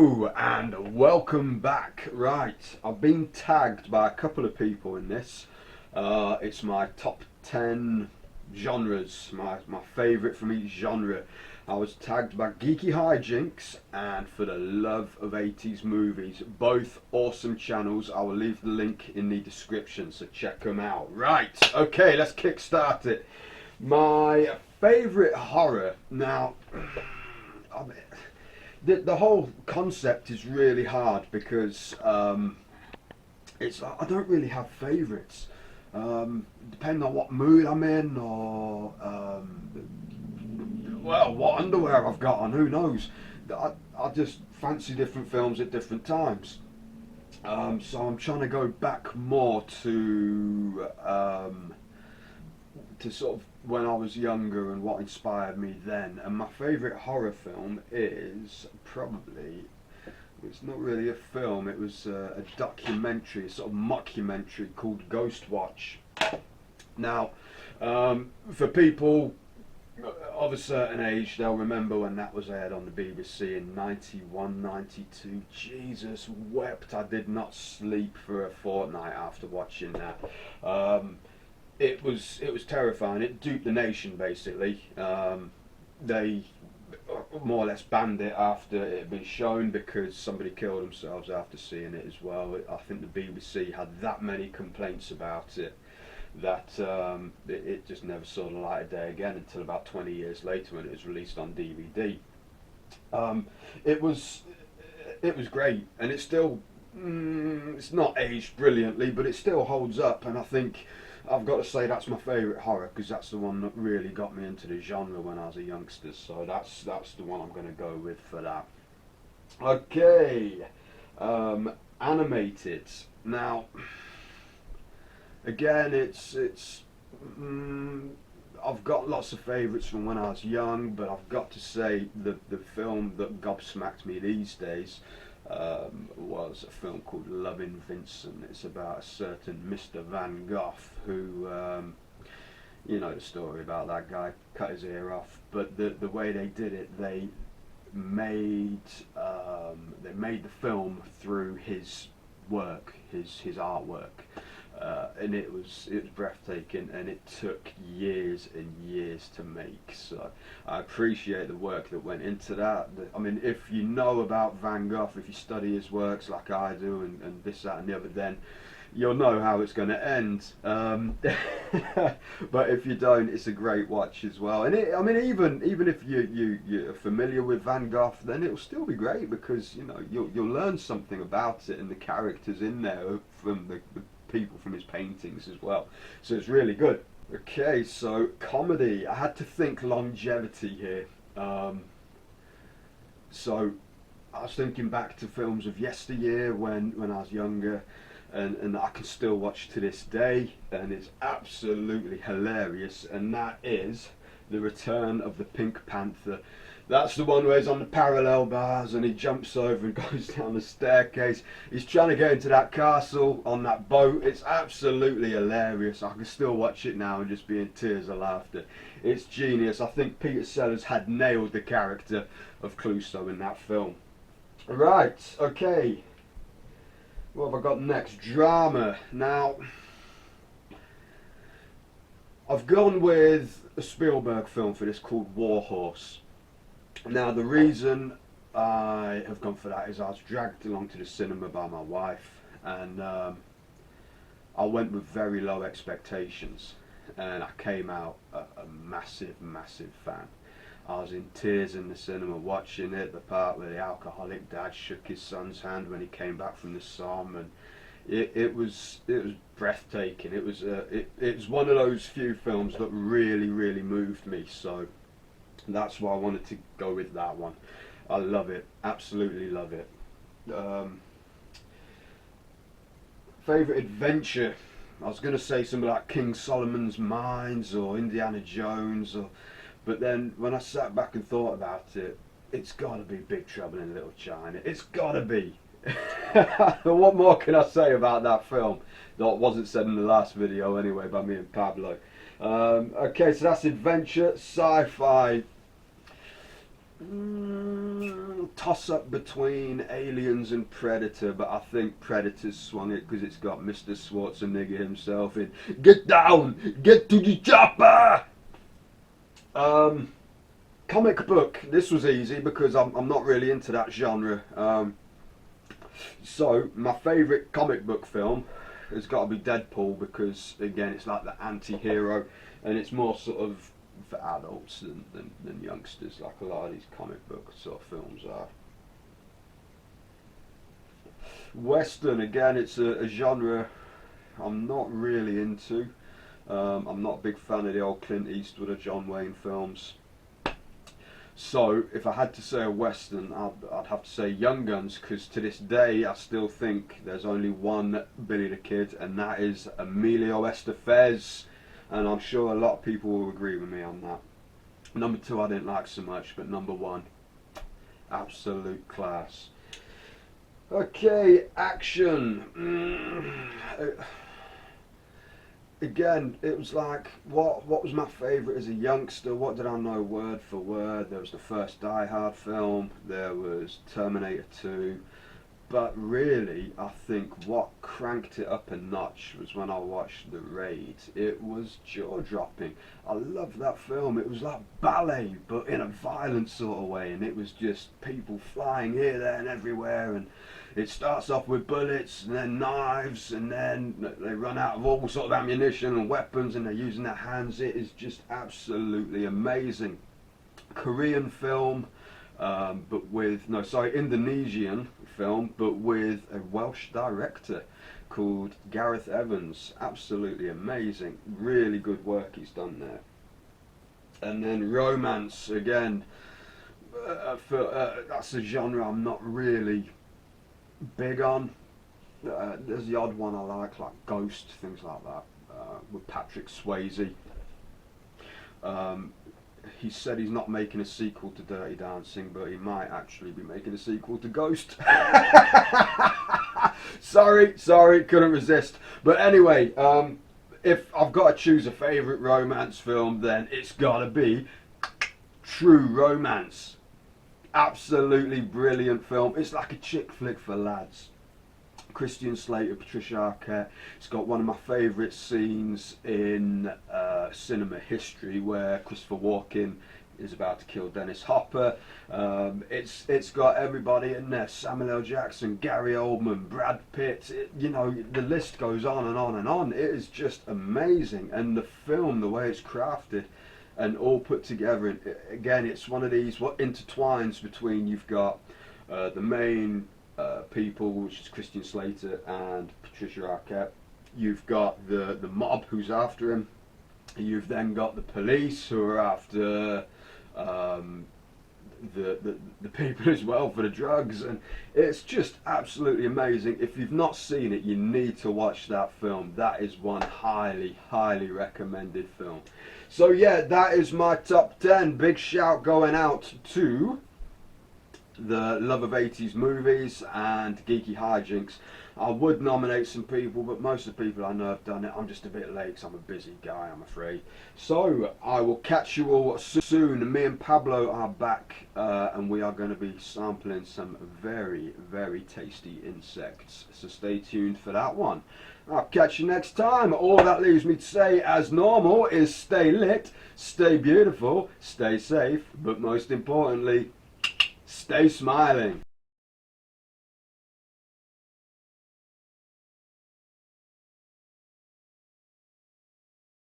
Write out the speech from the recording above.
Hello and welcome back. Right, I've been tagged by a couple of people in this. It's my top 10 genres, my favourite from each genre. I was tagged by Geekyhijynx and For the Love of 80s Movies. Both awesome channels. I will leave the link in the description, so check them out. Right, okay, let's kickstart it. My favourite horror. Now, the whole concept is really hard because it's I don't really have favourites. Depending on what mood I'm in or well, what underwear I've got on, who knows. I just fancy different films at different times. So I'm trying to go back more to sort of when I was younger and what inspired me then. And my favourite horror film is probably, it's not really a film, it was a documentary, a sort of mockumentary called Ghost Watch. Now, for people of a certain age, they'll remember when that was aired on the BBC in 91, 92. Jesus wept, I did not sleep for a fortnight after watching that. It was terrifying. It duped the nation basically. They more or less banned it after it had been shown because somebody killed themselves after seeing it as well. I think the BBC had that many complaints about it that it just never saw the light of day again until about 20 years later when it was released on DVD. It was great, and it's still it's not aged brilliantly, but it still holds up, and I think I've got to say that's my favourite horror because that's the one that really got me into the genre when I was a youngster. So that's the one I'm going to go with for that. Okay, animated. Now, again, I've got lots of favourites from when I was young, but I've got to say the film that gobsmacked me these days was a film called Loving Vincent. It's about a certain Mr. Van Gogh who, you know the story about that guy, cut his ear off. But the way they did it, they made the film through his work, his artwork. And it was breathtaking, and it took years and years to make. So I appreciate the work that went into that. I mean, if you know about Van Gogh, if you study his works like I do, and this, that, and the other, then you'll know how it's going to end. But if you don't, it's a great watch as well. And I mean, even if you're familiar with Van Gogh, then it'll still be great because you know you'll learn something about it and the characters in there from the people from his paintings as well. So it's really good. Okay, so comedy. I had to think longevity here. So I was thinking back to films of yesteryear when I was younger, and I can still watch to this day, and it's absolutely hilarious, and that is The Return of the Pink Panther. That's the one where he's on the parallel bars and he jumps over and goes down the staircase. He's trying to get into that castle on that boat. It's absolutely hilarious. I can still watch it now and just be in tears of laughter. It's genius. I think Peter Sellers had nailed the character of Clouseau in that film. Right, okay. What have I got next? Drama. Now, I've gone with a Spielberg film for this called War Horse. Now, the reason I have gone for that is I was dragged along to the cinema by my wife, and I went with very low expectations, and I came out a massive, massive fan. I was in tears in the cinema watching it, the part where the alcoholic dad shook his son's hand when he came back from the Somme, and it was breathtaking. It was one of those few films that really, really moved me, so that's why I wanted to go with that one. I love it, absolutely love it. Favourite adventure? I was going to say something like King Solomon's Mines or Indiana Jones, but then when I sat back and thought about it, it's got to be Big Trouble in Little China. It's got to be. What more can I say about that film that wasn't said in the last video anyway by me and Pablo? Okay, so that's adventure. Sci-fi. Toss up between Aliens and Predator, but I think Predator's swung it because it's got Mr. Schwarzenegger himself in "Get down, get to the chopper." Comic book. This was easy because I'm not really into that genre. So my favourite comic book film has got to be Deadpool because again it's like the anti-hero and it's more sort of for adults than youngsters, like a lot of these comic book sort of films are. Western, again, it's a genre I'm not really into. I'm not a big fan of the old Clint Eastwood or John Wayne films. So if I had to say a Western, I'd have to say Young Guns, because to this day I still think there's only one Billy the Kid, and that is Emilio Estevez, and I'm sure a lot of people will agree with me on that. Number two I didn't like so much, but number one, absolute class. Okay, action. Again, it was like, what was my favourite as a youngster? What did I know word for word? There was the first Die Hard film, there was Terminator 2, but really, I think what cranked it up a notch was when I watched The Raid. It was jaw-dropping. I loved that film. It was like ballet, but in a violent sort of way, and it was just people flying here, there, and everywhere, and it starts off with bullets, and then knives, and then they run out of all sort of ammunition and weapons, and they're using their hands. It is just absolutely amazing. Korean film, Indonesian film, but with a Welsh director called Gareth Evans. Absolutely amazing. Really good work he's done there. And then romance, again, that's a genre I'm not really big on. There's the odd one I like Ghost, things like that, with Patrick Swayze. He said he's not making a sequel to Dirty Dancing, but he might actually be making a sequel to Ghost. sorry, couldn't resist. But anyway, if I've got to choose a favourite romance film, then it's got to be True Romance. Absolutely brilliant film. It's like a chick flick for lads. Christian Slater, Patricia Arquette. It's got one of my favourite scenes in cinema history where Christopher Walken is about to kill Dennis Hopper. It's got everybody in there: Samuel L. Jackson, Gary Oldman, Brad Pitt. The list goes on and on and on. It is just amazing, and the film, the way it's crafted and all put together. And again, it's one of these what intertwines between, you've got the main people, which is Christian Slater and Patricia Arquette. You've got the mob who's after him. You've then got the police who are after the people as well for the drugs, and it's just absolutely amazing. If you've not seen it, you need to watch that film. That is one highly recommended film. So yeah, that is my top 10. Big shout going out to the Love of 80s Movies and Geekyhijynx. I would nominate some people, but most of the people I know have done it. I'm just a bit late because I'm a busy guy, I'm afraid. So I will catch you all soon. Me and Pablo are back, and we are going to be sampling some very tasty insects. So stay tuned for that one. I'll catch you next time. All that leaves me to say, as normal, is stay lit, stay beautiful, stay safe, but most importantly, stay smiling.